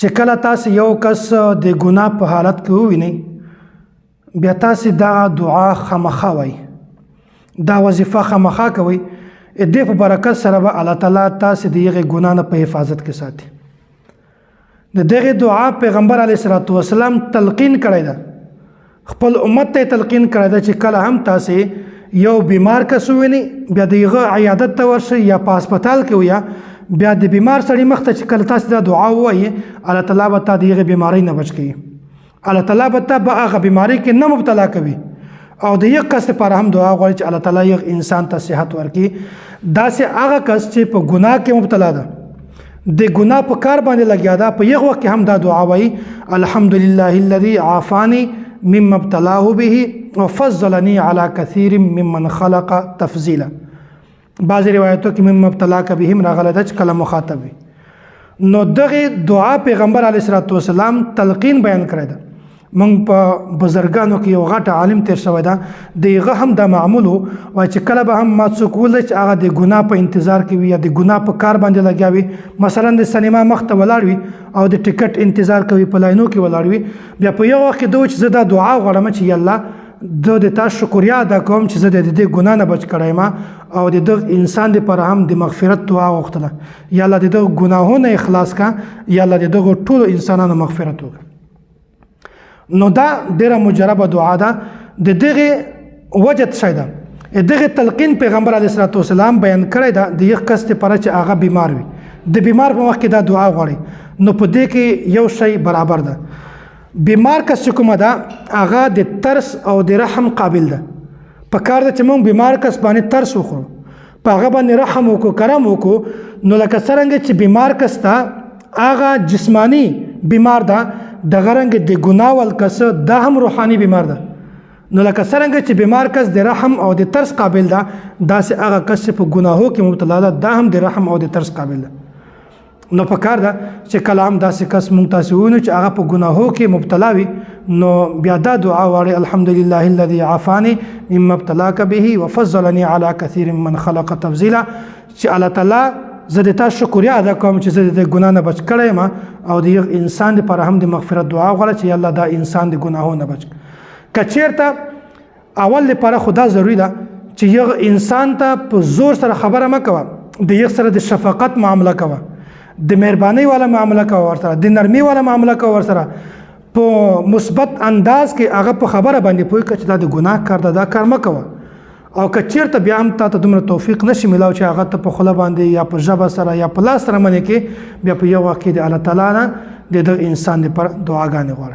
چې کله تاسو یو کس د ګناه په حالت کې ووینئ بیا تاسو دا دعا خامخا وایئ، دا وظیفه خامخا کوئ، دې په برکت سره به الله تعالی تاسو د هغې ګناه نه په حفاظت کې ساتي. د دغې دعا پیغمبر علیه الصلاة والسلام تلقین کړی ده، خپل امت ته تلقین کړی ده چې کله هم تاسو یو بیمار کس ووینئ بیا د هغه عیادت ته ورشئ یا په هسپتال کې ویا بیا د بیمار سړي مخ ته چې کله تاسو دا دعا ووایئ الله تعالی به تا د هغې بیمارۍ نه بچ کوي، الله تعالی به تا به هغه بیمارۍ کې نه مبتلا کوي. او د یو کس لپاره هم دعا غواړي چې الله تعالی یو انسان ته صحت ورکړي. داسې هغه کس چې په ګناه کې مبتلا ده، د ګناه په کار باندې لګیا ده، په یو وخت کې هم دا دعا وایي الحمدلله الذي عافاني مما ابتلاه به وفضلني على كثير ممن خلق تفضيلا. بعض روایتو کې مما ابتلاک به هم راغلی ده چې کله مخاطب وي. نو دغه دعا پیغمبر علیه الصلاة والسلام تلقین بیان کړی ده. موږ په بزرګانو کې یو غټ عالم تیر شوی ده، د هغه هم دا معمول و چې کله به هم ما څوک ولید چې هغه د ګناه په انتظار کې وي یا د ګناه په کار باندې لګیا وي، مثلا د سینما مخ ته ولاړ وي او د ټکټ انتظار کوي، په لاینو کې ولاړ وي، بیا په یو وخت کې دوی چې زه دا دعا غواړم چې یا الله د تا شکریا ادا کوم چې زه د دې ګناه نه بچ کړی ما او د دغه انسان لپاره هم د مغفرت دعا وغوښتله، یا الله د دغه ګناهونه اخلاص کا، یا الله د دغه ټولو انسانانو مغفرت وکړه. نو دا ډیره مجربه دعا ده. د دغه وجه څه ده؟ دغه تلقین پیغمبر علیه الصلاة والسلام بیان کړی ده د یو کس لپاره چې هغه بیمار وي، د بیمار په وخت کې دا دعا غواړي. نو په دې کې یو شی برابر ده، بیمار کس چې کومه ده هغه د ترس او د رحم قابل ده. په کار ده چې موږ بیمار کس باندې ترس وکړو، په هغه باندې رحم وکړو، کرم وکړو. نو لکه څرنګه چې بیمار کس ته هغه جسمانی بیمار ده، دغه رنګ د ګناه ول کس دا هم روحاني بیمار ده. نو لکه څرنګه چې بیمار کس د رحم او د ترس قابل ده، داسې هغه کس چې په ګناهو کې مبتلا ده دا هم د رحم او د ترس قابل ده. نو په کار ده چې کله هم داسې کس مونږ تاسې ووینو چې هغه په ګناهو کې مبتلا وي، نو بیا دا دعا واړئ الحمدلله الذي عافاني مما ابتلاک به وفضلني على كثير من خلق تفضيلا. چې الله تعالی زه د تا شکریا ادا کوم چې زه د ګناه نه بچ کړی یم او د یو انسان لپاره هم د مغفرت دعا وغواړه چې الله دا انسان د ګناهو نه بچ. که چېرته اول لپاره خو دا ضروري ده چې یو انسان ته په زور سره خبره مه کوه، د یو سره د شفقت معامله کوه، د مهربانۍ والا معامله کوه ورسره، د نرمۍ والا معامله کوه ورسره، په مثبت انداز کې هغه په خبره باندې پوه کړه چې دا د ګناه کار ده، دا کار مه کوه. او که چېرته بیا هم تا ته دومره توفیق نشي میلاو چې هغه ته په خوله باندې یا په ژبه سره یا په لاس سره منې کې، بیا په یو وخت کې د الله تعالی نه د دغه انسان لپاره دعاګانې غواړه.